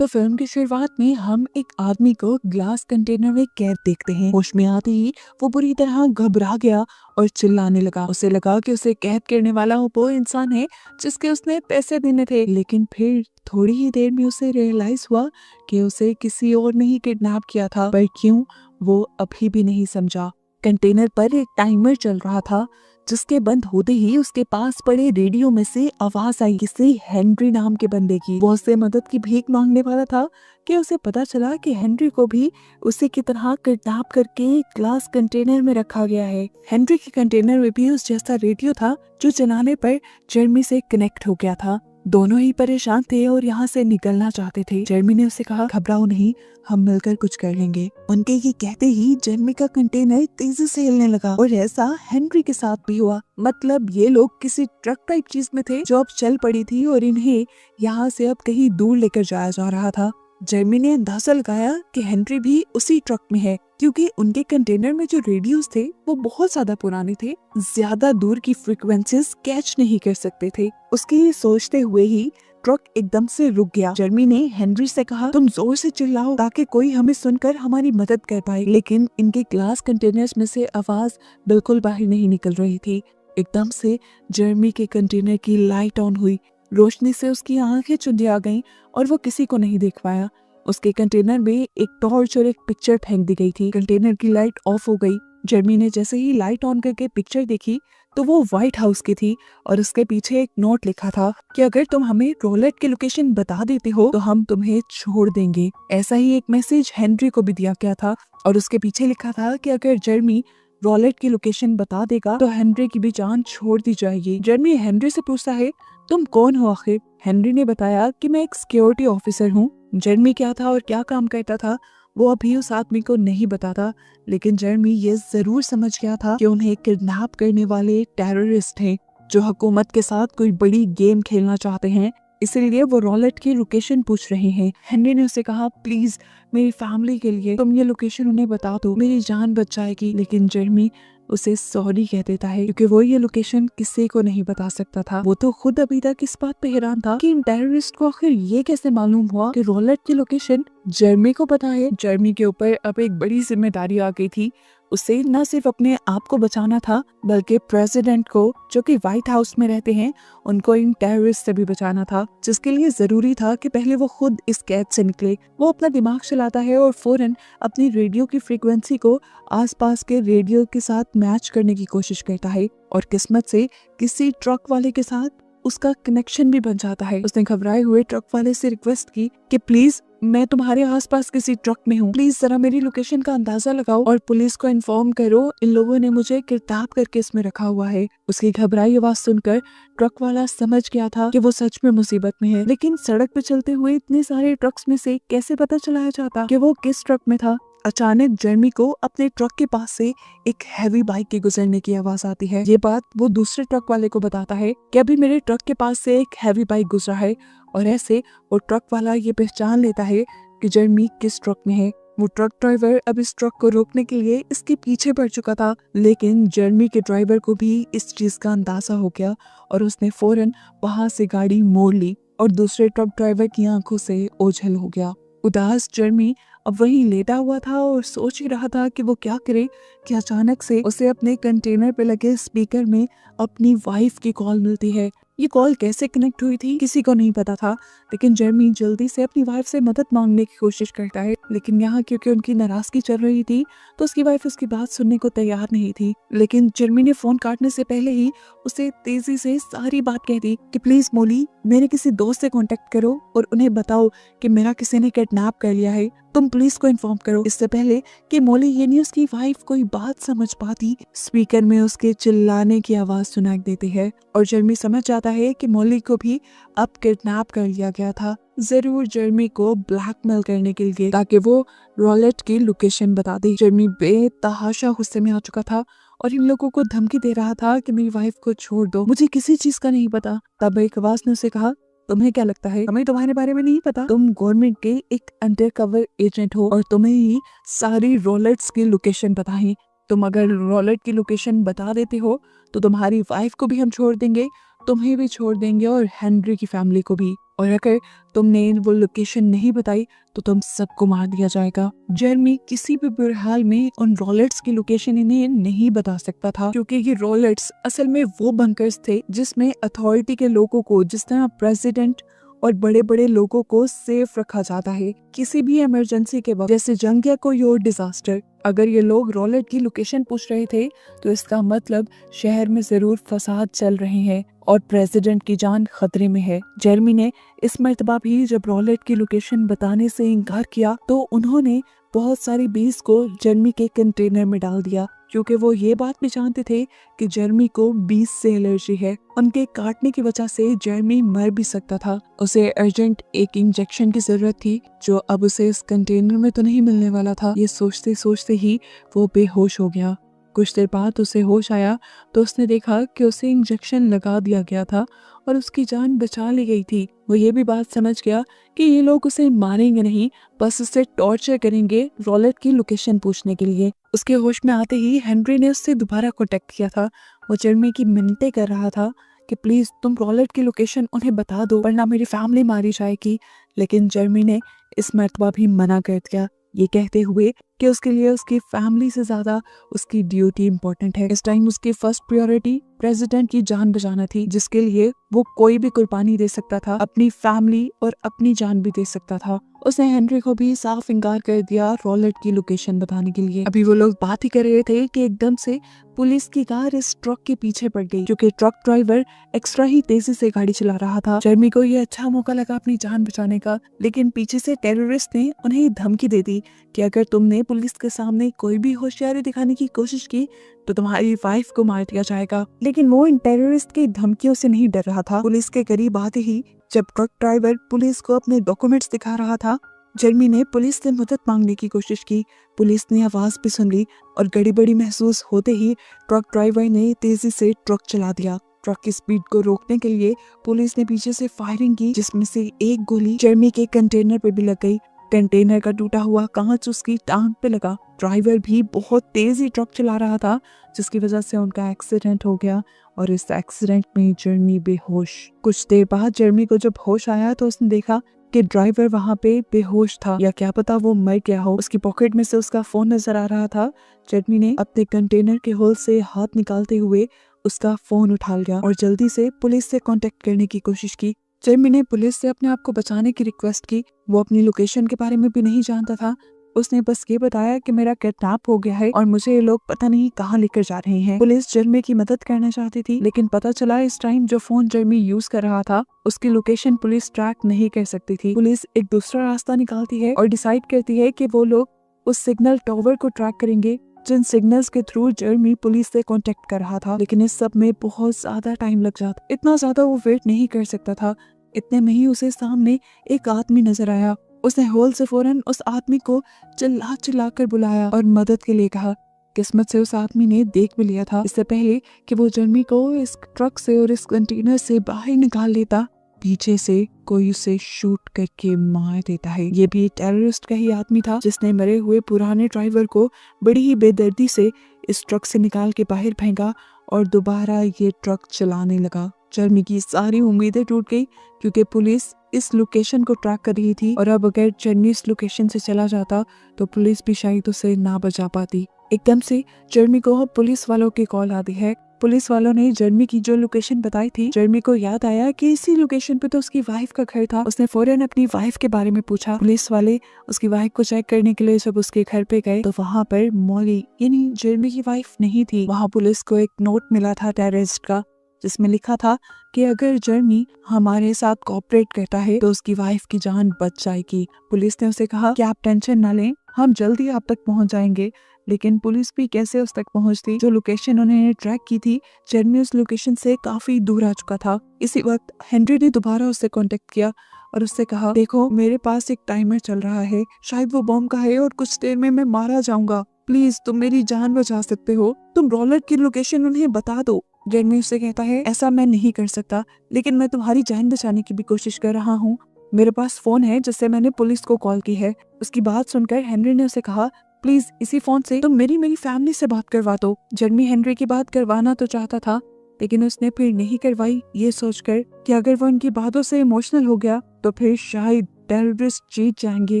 तो फिल्म की शुरुआत में हम एक आदमी को ग्लास कंटेनर में कैद देखते हैं। होश में आते ही वो बुरी तरह घबरा गया और चिल्लाने लगा। उसे लगा कि उसे कैद करने वाला वो इंसान है जिसके उसने पैसे देने थे। लेकिन फिर थोड़ी ही देर में उसे रियलाइज हुआ कि उसे किसी और ने ही किडनैप किया था, पर क्यों वो अभी भी नहीं समझा। कंटेनर पर एक टाइमर चल रहा था जिसके बंद होते ही उसके पास पड़े रेडियो में से आवाज आई, किसी हेनरी नाम के बंदे की। वो उससे मदद की भीख मांगने वाला था कि उसे पता चला कि हेनरी को भी उसी की तरह किडनैप करके ग्लास कंटेनर में रखा गया है। हेनरी के कंटेनर में भी उस जैसा रेडियो था जो चलाने पर जर्मी से कनेक्ट हो गया था। दोनों ही परेशान थे और यहाँ से निकलना चाहते थे। जर्मी ने उसे कहा, घबराओ नहीं, हम मिलकर कुछ कर लेंगे। उनके ये कहते ही जर्मी का कंटेनर तेजी से हिलने लगा और ऐसा हेनरी के साथ भी हुआ। मतलब ये लोग किसी ट्रक टाइप चीज में थे जो अब चल पड़ी थी और इन्हें यहाँ से अब कहीं दूर लेकर जाया जा रहा था। जर्मी ने अंदाजा लगाया कि हेनरी भी उसी ट्रक में है, क्योंकि उनके कंटेनर में जो रेडियोस थे वो बहुत ज्यादा पुराने थे, ज्यादा दूर की फ्रीक्वेंसीज कैच नहीं कर सकते थे। उसके ये सोचते हुए ही ट्रक एकदम से रुक गया। जर्मी ने हेनरी से कहा, तुम जोर से चिल्लाओ ताकि कोई हमें सुनकर हमारी मदद कर पाए। लेकिन इनके ग्लास कंटेनर्स में से आवाज बिल्कुल बाहर नहीं निकल रही थी। एकदम से जर्मी के कंटेनर की लाइट ऑन हुई। रोशनी से उसकी आंखें चुंधिया गईं और वो किसी को नहीं देख पाया। उसके कंटेनर में एक टॉर्च और एक पिक्चर फेंक दी गई थी। कंटेनर की लाइट ऑफ हो गई। जर्मी ने जैसे ही लाइट ऑन करके पिक्चर देखी तो वो व्हाइट हाउस की थी और उसके पीछे एक नोट लिखा था कि अगर तुम हमें रोलेट की लोकेशन बता देते हो तो हम तुम्हें छोड़ देंगे। ऐसा ही एक मैसेज हेनरी को भी दिया गया था और उसके पीछे लिखा था कि अगर जर्मी रोलेट की लोकेशन बता देगा तो हेनरी की भी जान छोड़ दी जाएगी। जर्मी हेनरी से पूछता है, तुम कौन हो आखिर? हेनरी ने बताया कि मैं एक सिक्योरिटी ऑफिसर हूँ। जर्मी क्या था और क्या काम करता था वो अभी उस आदमी को नहीं बताता, लेकिन जर्मी ये जरूर समझ गया था कि उन्हें किडनैप करने वाले टेररिस्ट हैं जो हुकूमत के साथ कोई बड़ी गेम खेलना चाहते हैं, इसीलिए वो रोलेट की लोकेशन पूछ रहे हैं। हेनरी ने उसे कहा, प्लीज मेरी फैमिली के लिए तुम ये लोकेशन उन्हें बता दो, मेरी जान बच जाएगी। लेकिन जर्मी उसे सॉरी कह देता है क्योंकि वो ये लोकेशन किसी को नहीं बता सकता था। वो तो खुद अभी तक इस बात पे हैरान था कि इन टेररिस्ट को आखिर ये कैसे मालूम हुआ कि रोलेट की लोकेशन जर्मी को पता है। जर्मी के ऊपर अब एक बड़ी जिम्मेदारी आ गई थी। उसे न सिर्फ अपने आप को बचाना था बल्कि प्रेसिडेंट को, जो कि व्हाइट हाउस में रहते हैं, उनको इन टेररिस्ट से भी बचाना था, जिसके लिए जरूरी था कि पहले वो खुद इस कैद से निकले। वो अपना दिमाग चलाता है और फौरन अपनी रेडियो की फ्रीक्वेंसी को आसपास के रेडियो के साथ मैच करने की कोशिश करता है और किस्मत से किसी ट्रक वाले के साथ उसका कनेक्शन भी बन जाता है। उसने घबराए हुए ट्रक वाले से रिक्वेस्ट की कि प्लीज मैं तुम्हारे आसपास किसी ट्रक में हूँ, प्लीज जरा मेरी लोकेशन का अंदाजा लगाओ और पुलिस को इन्फॉर्म करो, इन लोगों ने मुझे किडनैप करके इसमें रखा हुआ है। उसकी घबराई आवाज सुनकर ट्रक वाला समझ गया था कि वो सच में मुसीबत में है, लेकिन सड़क पे चलते हुए इतने सारे ट्रक्स में से कैसे पता चलाया जाता कि वो किस ट्रक में था। अचानक जर्मी को अपने ट्रक के पास से एक हैवी बाइक के गुजरने की आवाज आती है। ये बात वो दूसरे ट्रक वाले को बताता है कि अभी मेरे ट्रक के पास से एक हैवी बाइक गुजरा है और ऐसे वो ट्रक वाला ये पहचान लेता है कि जर्मी किस ट्रक में है। वो ट्रक ड्राइवर अब इस ट्रक को रोकने के लिए इसके पीछे पड़ चुका था, लेकिन जर्मी के ड्राइवर को भी इस चीज का अंदाजा हो गया और उसने फौरन वहां से गाड़ी मोड़ ली और दूसरे ट्रक ड्राइवर की आंखों से ओझल हो गया। उदास जर्मी अब वहीं लेटा हुआ था और सोच ही रहा था कि वो क्या करे कि अचानक से उसे अपने कंटेनर पे लगे स्पीकर में अपनी वाइफ की कॉल मिलती है। ये कॉल कैसे कनेक्ट हुई थी किसी को नहीं पता था, लेकिन जर्मी जल्दी से अपनी वाइफ से मदद मांगने की कोशिश करता है। लेकिन यहाँ क्योंकि उनकी नाराजगी चल रही थी तो उसकी वाइफ उसकी बात सुनने को तैयार नहीं थी। लेकिन जर्मी ने फोन काटने से पहले ही उसे तेजी से सारी बात कह दी कि प्लीज मोली, मेरे किसी दोस्त से कांटेक्ट करो और उन्हें बताओ कि मेरा किसी ने किडनैप कर लिया है, तुम पुलिस को इन्फॉर्म करो। इससे पहले कि मोली यानी उसकी वाइफ कोई बात समझ पाती, स्पीकर में उसके चिल्लाने की आवाज सुनाई देती है और जर्मी समझ जाता है कि मोली को भी अब किडनैप कर लिया गया था, जरूर जर्मी को ब्लैकमेल करने के लिए, ताकि वो रोलेट की लोकेशन बता दे। जर्मी बेतहाशा गुस्से में आ चुका था और इन लोगों को धमकी दे रहा था कि मेरी वाइफ को छोड़ दो, मुझे किसी चीज का नहीं पता। तब एक आवाज ने उसे कहा, तुम्हें क्या लगता है हमें तुम्हारे बारे में नहीं पता? तुम गवर्नमेंट के एक अंडरकवर एजेंट हो और तुम्हें ही सारी रोलेट्स की लोकेशन पता है। तुम अगर रोलेट की लोकेशन बता देते हो तो तुम्हारी वाइफ को भी हम छोड़ देंगे, तुम्हें भी छोड़ देंगे और हेनरी की फैमिली को भी। और अगर तुमने वो लोकेशन नहीं बताई तो तुम सबको मार दिया जाएगा। जेरमी किसी भी बुरे हाल में उन रॉलेट्स की लोकेशन इन्हें नहीं बता सकता था, क्योंकि ये रॉलेट्स असल में वो बंकर्स थे जिसमें अथॉरिटी के लोगों को, जिस तरह प्रेसिडेंट और बड़े बड़े लोगों को सेफ रखा जाता है किसी भी इमरजेंसी के वक्त, जैसे जंग या कोई और डिजास्टर। अगर ये लोग रॉलेट की लोकेशन पूछ रहे थे तो इसका मतलब शहर में जरूर फसाद चल रहे हैं और प्रेसिडेंट की जान खतरे में है। जेरमी ने इस मर्तबा भी जब रॉलेट की लोकेशन बताने से इनकार किया तो उन्होंने बहुत सारी बीज को जेरमी के कंटेनर में डाल दिया, क्योंकि वो ये बात भी जानते थे कि जेरमी को बीज से एलर्जी है। उनके काटने की वजह से जेरमी मर भी सकता था। उसे अर्जेंट एक इंजेक्शन की जरूरत थी, जो अब उसे इस कंटेनर में तो नहीं मिलने वाला था। ये सोचते सोचते ही वो बेहोश हो गया। कुछ देर बाद उसे होश आया तो उसने देखा कि उसे इंजेक्शन लगा दिया गया था और उसकी जान बचा ली गई थी। वो ये भी बात समझ गया कि ये लोग उसे मारेंगे नहीं, बस उसे टॉर्चर करेंगे रॉलेट की लोकेशन पूछने के लिए। उसके होश में आते ही हेनरी ने उससे दोबारा कॉन्टेक्ट किया था। वो जेरमी की मिन्नतें कर रहा था कि प्लीज तुम रॉलेट की लोकेशन उन्हें बता दो, वरना मेरी फैमिली मारी जाएगी। लेकिन जेरमी ने इस मर्तबा भी मना कर दिया, ये कहते हुए कि उसके लिए उसकी फैमिली से ज्यादा उसकी ड्यूटी इम्पोर्टेंट है। इस टाइम उसकी फर्स्ट प्रायोरिटी प्रेसिडेंट की जान बचाना थी, जिसके लिए वो कोई भी कुर्बानी दे सकता था, अपनी फैमिली और अपनी जान भी दे सकता था। उसने हेनरी को भी साफ इनकार कर दिया रॉलेट की लोकेशन बताने के लिए। अभी वो लोग बात ही कर रहे थे कि एकदम से पुलिस की कार इस ट्रक के पीछे पड़ गई, क्योंकि ट्रक ड्राइवर एक्स्ट्रा ही तेजी से गाड़ी चला रहा था। जेरमी को ये अच्छा मौका लगा अपनी जान बचाने का, लेकिन पीछे से टेररिस्ट ने उन्हें धमकी दे दी कि अगर तुमने पुलिस के सामने कोई भी होशियारी दिखाने की कोशिश की तो तुम्हारी वाइफ को मार दिया जाएगा। लेकिन वो इन टेररिस्ट की धमकियों से नहीं डर रहा था। पुलिस के करीब आते ही जब ट्रक ड्राइवर पुलिस को अपने डॉक्यूमेंट्स दिखा रहा था, जेरमी ने पुलिस से मदद मांगने की कोशिश की। पुलिस ने आवाज भी सुन ली और गड़बड़ी महसूस होते ही ट्रक ड्राइवर ने तेजी से ट्रक चला दिया। ट्रक की स्पीड को रोकने के लिए पुलिस ने पीछे से फायरिंग की, जिसमें से एक गोली जेरमी के कंटेनर पे भी लग गई। कंटेनर का टूटा हुआ कांच उसकी टांग पे लगा। ड्राइवर भी बहुत तेजी ट्रक चला रहा था, जिसकी वजह से उनका एक्सीडेंट हो गया और इस एक्सीडेंट में जेरमी बेहोश। कुछ देर बाद जेरमी को जब होश आया तो उसने देखा कि ड्राइवर वहाँ पे बेहोश था, या क्या पता वो मर गया हो। उसकी पॉकेट में से उसका फोन नजर आ रहा था। जेरमी ने अपने कंटेनर के होल से हाथ निकालते हुए उसका फोन उठा लिया और जल्दी से पुलिस से कांटेक्ट करने की कोशिश की। जेरमी ने पुलिस से अपने आप को बचाने की रिक्वेस्ट की। वो अपनी लोकेशन के बारे में भी नहीं जानता था। उसने बस ये बताया कि मेरा किडनैप हो गया है और मुझे ये लोग पता नहीं कहाँ लेकर जा रहे हैं। पुलिस जेरमी की मदद करना चाहती थी, लेकिन पता चला इस टाइम जो फोन जेरमी यूज कर रहा था उसकी लोकेशन पुलिस ट्रैक नहीं कर सकती थी। पुलिस एक दूसरा रास्ता निकालती है और डिसाइड करती है कि वो लोग उस सिग्नल टावर को ट्रैक करेंगे जिन सिग्नल्स के थ्रू जेरमी पुलिस से कांटेक्ट कर रहा था। लेकिन इस सब में बहुत ज्यादा टाइम लग जाता, इतना ज्यादा वो वेट नहीं कर सकता था। इतने में ही उसे सामने एक आदमी नजर आया। उसने होल से फौरन उस आदमी को चिल्ला चिल्ला कर बुलाया और मदद के लिए कहा। किस्मत से उस आदमी ने देख भी लिया था इससे पहले कि वो जेरमी को इस ट्रक से और इस कंटेनर से बाहर निकाल लेता, पीछे से कोई उसे शूट करके मार देता है। ये भी टेररिस्ट का ही आदमी था जिसने मरे हुए पुराने ड्राइवर को बड़ी ही बेदर्दी से इस ट्रक से निकाल के बाहर फेंका और दोबारा ये ट्रक चलाने लगा। जेरमी की सारी उम्मीदें टूट गई, क्योंकि पुलिस इस लोकेशन को ट्रैक कर रही थी और अब अगर जेरमी इस लोकेशन से चला जाता तो पुलिस भी शायद उसे ना बचा पाती। एकदम से जेरमी को पुलिस वालों की कॉल आती है। पुलिस वालों ने जेरमी की जो लोकेशन बताई थी, जेरमी को याद आया कि इसी लोकेशन पे तो उसकी वाइफ का घर था। उसने फौरन अपनी वाइफ के बारे में पूछा। पुलिस वाले उसकी वाइफ को चेक करने के लिए जब उसके घर पे गए तो वहाँ पर मॉली यानी जेरमी की वाइफ नहीं थी। वहाँ पुलिस को एक नोट मिला था टेररिस्ट का, जिसमें लिखा था कि अगर जेरमी हमारे साथ कोऑपरेट करता है तो उसकी वाइफ की जान बच जाएगी। पुलिस ने उसे कहा कि आप टेंशन ना लें, हम जल्दी आप तक पहुंच जाएंगे। लेकिन पुलिस भी कैसे उस तक पहुंचती? जो लोकेशन उन्होंने ट्रैक की थी, जेरमी उस लोकेशन से काफी दूर आ चुका था। इसी वक्त हेनरी ने दोबारा उससे कांटेक्ट किया और उससे कहा, देखो मेरे पास एक टाइमर चल रहा है, शायद वो बॉम्ब का है और कुछ देर में मैं मारा जाऊंगा। प्लीज तुम मेरी जान बचा सकते हो, तुम रॉलेट की लोकेशन उन्हें बता दो। जेरमी उससे कहता है, ऐसा मैं नहीं कर सकता, लेकिन मैं तुम्हारी जान बचाने की भी कोशिश कर रहा हूँ। मेरे पास फोन है जिससे मैंने पुलिस को कॉल की है। उसकी बात सुनकर हेनरी ने उसे कहा, प्लीज इसी फोन से तुम मेरी फैमिली से बात करवा दो। जेरमी हेनरी की बात करवाना तो चाहता था, लेकिन उसने फिर नहीं करवाई, ये सोचकर कि अगर वो उनकी बातों से इमोशनल हो गया तो फिर शायद टेररिस्ट जीत जाएंगे।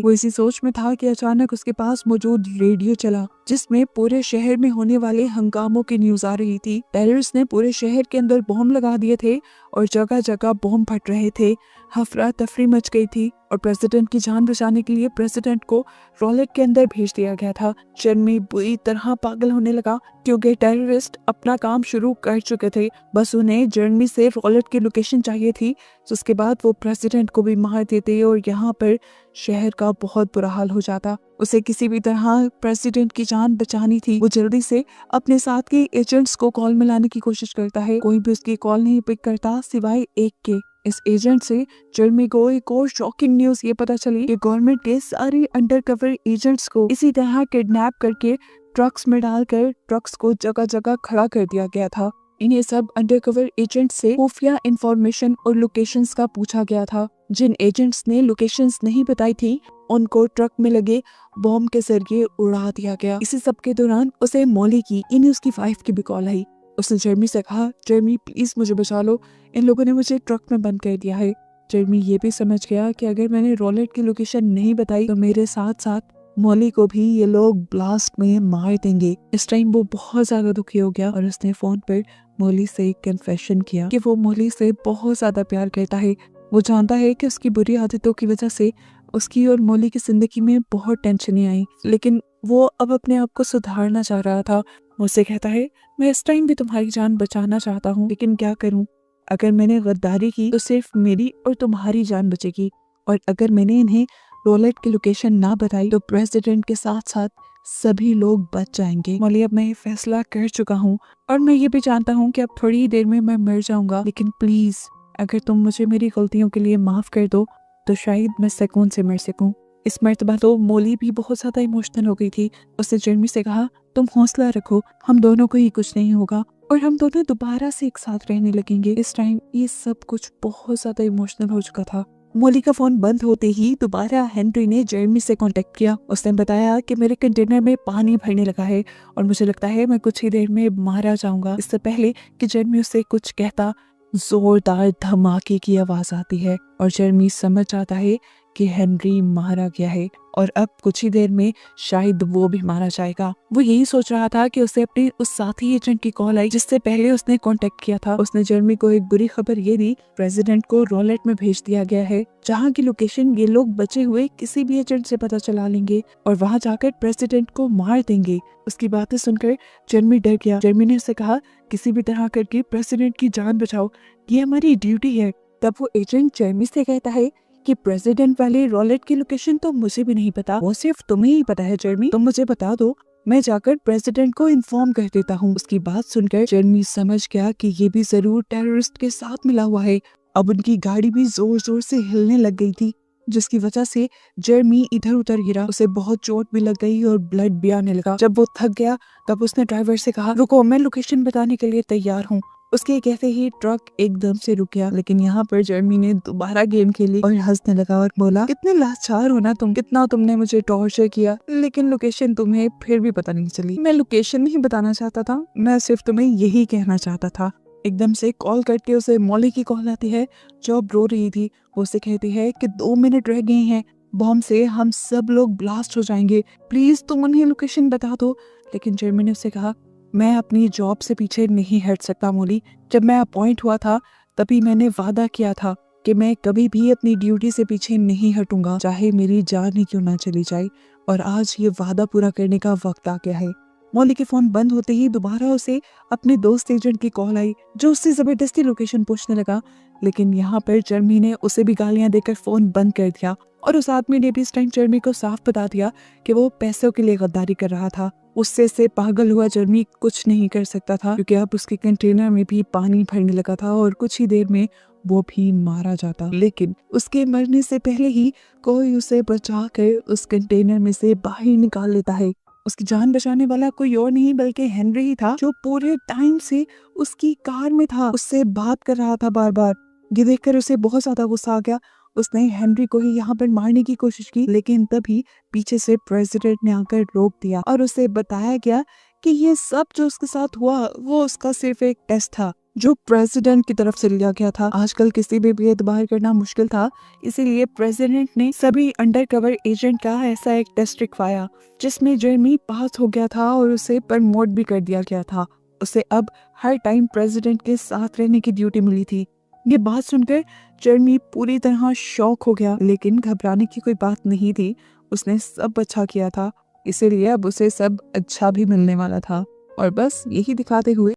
वो इसी सोच में था कि अचानक उसके पास मौजूद रेडियो चला, जिसमें पूरे शहर में होने वाले हंगामों की न्यूज आ रही थी। टेररिस्ट ने पूरे शहर के अंदर बॉम्ब लगा दिए थे और जगह जगह बॉम्ब फट रहे थे। अफरा तफरी मच गई थी और प्रेसिडेंट की जान बचाने के लिए प्रेसिडेंट को रॉलेट के अंदर भेज दिया गया था। जर्मी बुरी तरह पागल होने लगा क्योंकि टेररिस्ट अपना काम शुरू कर चुके थे। बस उन्हें जर्मी से रॉलेट की लोकेशन चाहिए थी, तो उसके बाद वो प्रेसिडेंट को भी मार देते और यहाँ पर शहर का बहुत बुरा हाल हो जाता। उसे किसी भी तरह प्रेसिडेंट की जान बचानी थी। वो जल्दी से अपने साथ के एजेंट्स को कॉल मिलाने की कोशिश करता है। कोई भी उसकी कॉल नहीं पिक करता सिवाय एक के। इस एजेंट से जर्मी को एक और शॉकिंग न्यूज ये पता चली कि गवर्नमेंट के सारे अंडरकवर एजेंट्स को इसी तरह किडनैप करके ट्रक्स में डालकर ट्रक्स को जगह जगह खड़ा कर दिया गया था। इन्हें सब अंडरकवर एजेंट से खुफिया इंफॉर्मेशन और लोकेशंस का पूछा गया था। जिन एजेंट्स ने लोकेशंस नहीं बताई थी उनको ट्रक में लगे बॉम्ब के जरिए उड़ा दिया गया। इसी सब के दौरान उसे मॉली की यानी उसकी वाइफ की भी कॉल आई। उसने जर्मी से कहा, जर्मी प्लीज मुझे बचा लो, इन लोगों ने मुझे ट्रक में बंद कर दिया है। जर्मी ये भी समझ गया कि अगर मैंने रॉलेट की लोकेशन नहीं बताई तो मेरे साथ साथ मॉली को भी ये लोग ब्लास्ट में मार देंगे। इस टाइम वो बहुत ज्यादा दुखी हो गया और उसने फोन पर मॉली से कन्फेशन किया कि वो मॉली से बहुत ज्यादा प्यार करता है। वो जानता है कि उसकी बुरी आदतों की वजह से उसकी और मॉली की जिंदगी में बहुत टेंशनें आई, लेकिन वो अब अपने आप को सुधारना चाह रहा था। मुझसे कहता है, मैं इस टाइम भी तुम्हारी जान बचाना चाहता हूँ, लेकिन क्या करूँ? अगर मैंने गद्दारी की तो सिर्फ मेरी और तुम्हारी जान बचेगी, और अगर मैंने इन्हें रॉलेट की लोकेशन ना बताई तो प्रेसिडेंट के साथ साथ सभी लोग बच जाएंगे। मॉली, अब मैं ये फैसला कर चुका हूँ और मैं ये भी जानता हूँ कि अब थोड़ी ही देर में मैं मर जाऊंगा, लेकिन प्लीज अगर तुम मुझे मेरी गलतियों के लिए माफ कर दो तो शायद मैं सुकून से मर सकूं। इस मर्तबा तो मॉली भी बहुत ज्यादा इमोशनल हो गई थी। उसने जर्मी से कहा, तुम हौसला रखो, हम दोनों को ही कुछ नहीं होगा और हम दोनों दोबारा से एक साथ रहने लगेंगे। इस टाइम ये सब कुछ बहुत ज्यादा इमोशनल हो चुका था। मॉली का फोन बंद होते ही दोबारा हेनरी ने जर्मी से कांटेक्ट किया। उसने बताया कि मेरे कंटेनर में पानी भरने लगा है और मुझे लगता है मैं कुछ ही देर में मारा जाऊंगा। इससे पहले कि जर्मी उससे कुछ कहता, जोरदार धमाके की आवाज आती है और जर्मी समझ जाता है कि हेनरी मारा गया है और अब कुछ ही देर में शायद वो भी मारा जाएगा। वो यही सोच रहा था कि उसे अपने उस साथी एजेंट की कॉल आई जिससे पहले उसने कांटेक्ट किया था। उसने जर्मी को एक बुरी खबर ये दी, प्रेसिडेंट को रॉलेट में भेज दिया गया है, जहाँ की लोकेशन ये लोग बचे हुए किसी भी एजेंट से पता चला लेंगे और वहाँ जाकर प्रेसिडेंट को मार देंगे। उसकी बातें सुनकर जर्मी डर गया। जर्मी ने उसे कहा, किसी भी तरह करके प्रेसिडेंट की जान बचाओ, ये हमारी ड्यूटी है। तब वो एजेंट जर्मी से कहता है कि प्रेसिडेंट वाले रॉलेट की लोकेशन तो मुझे भी नहीं पता, वो सिर्फ तुम्हें ही पता है जर्मी, तुम मुझे बता दो, मैं जाकर प्रेसिडेंट को इन्फॉर्म कर देता हूँ। उसकी बात सुनकर जर्मी समझ गया कि ये भी जरूर टेररिस्ट के साथ मिला हुआ है। अब उनकी गाड़ी भी जोर जोर से हिलने लग गई थी, जिसकी वजह से जर्मी इधर उधर गिरा। उसे बहुत चोट भी लग गई और ब्लड भी आने लगा। जब वो थक गया तब उसने ड्राइवर से कहा, रुको, मैं लोकेशन बताने के लिए तैयार हूँ। उसके कहते ही ट्रक एकदम से रुक गया। लेकिन यहाँ पर जर्मी ने दोबारा गेम खेली और हंसने लगा और बोला, कितने लाचार हो ना तुम, कितना तुमने मुझे टॉर्चर किया, लेकिन लोकेशन तुम्हें फिर भी पता नहीं चली। मैं लोकेशन नहीं बताना चाहता था, मैं सिर्फ तुम्हें यही कहना चाहता था। एकदम से कॉल करके उसे मॉली की कॉल आती है जो अब रो रही थी। वो उसे कहती है कि 2 मिनट रह गए हैं, बॉम्ब से हम सब लोग ब्लास्ट हो जाएंगे, प्लीज तुम उन्हें लोकेशन बता दो। लेकिन जर्मी ने उससे कहा, मैं अपनी जॉब से पीछे नहीं हट सकता मॉली। जब मैं अपॉइंट हुआ था तभी मैंने वादा किया था कि मैं कभी भी अपनी ड्यूटी से पीछे नहीं हटूंगा, चाहे मेरी जान ही क्यों ना चली जाए। और आज ये वादा पूरा करने का वक्त आ गया है। मॉली के फोन बंद होते ही दोबारा उसे अपने दोस्त एजेंट की कॉल आई जो उससे जबरदस्ती लोकेशन पूछने लगा। लेकिन यहाँ पर जर्मी ने उसे भी गालियां देकर फोन बंद कर दिया और उस आदमी ने भी इस टाइम जर्मी को साफ बता दिया कि वो पैसों के लिए गद्दारी कर रहा था। उससे से पागल हुआ जर्मी कुछ नहीं कर सकता था क्योंकि अब उसके कंटेनर में भी पानी भरने लगा था और कुछ ही देर में वो भी मारा जाता। लेकिन उसके मरने से पहले ही कोई उसे बचा कर उस कंटेनर में से बाहर निकाल लेता है। उसकी जान बचाने वाला कोई और नहीं बल्कि हेनरी ही था, जो पूरे टाइम से उसकी कार में था, उससे बात कर रहा था बार बार। ये देखकर उसे बहुत ज्यादा गुस्सा आ गया। उसने हेनरी को ही यहाँ पर मारने की कोशिश की, लेकिन तभी पीछे से प्रेसिडेंट ने आकर रोक दिया और उसे बताया गया कि ये सब जो उसके साथ हुआ वो उसका सिर्फ एक टेस्ट था। जो प्रेसिडेंट की तरफ से लिया गया था। आजकल किसी भी भेदभाव करना मुश्किल था, इसीलिए प्रेसिडेंट ने सभी अंडरकवर एजेंट का ऐसा एक टेस्ट लिखवाया जिसमें जेरेमी पास हो गया था और उसे प्रमोट भी कर दिया गया था। उसे अब हर टाइम प्रेसिडेंट के साथ रहने की ड्यूटी मिली थी। ये बात सुनकर जेरेमी पूरी तरह शॉक हो गया, लेकिन घबराने की कोई बात नहीं थी। उसने सब अच्छा किया था, इसीलिए अब उसे सब अच्छा भी मिलने वाला था। और बस यही दिखाते हुए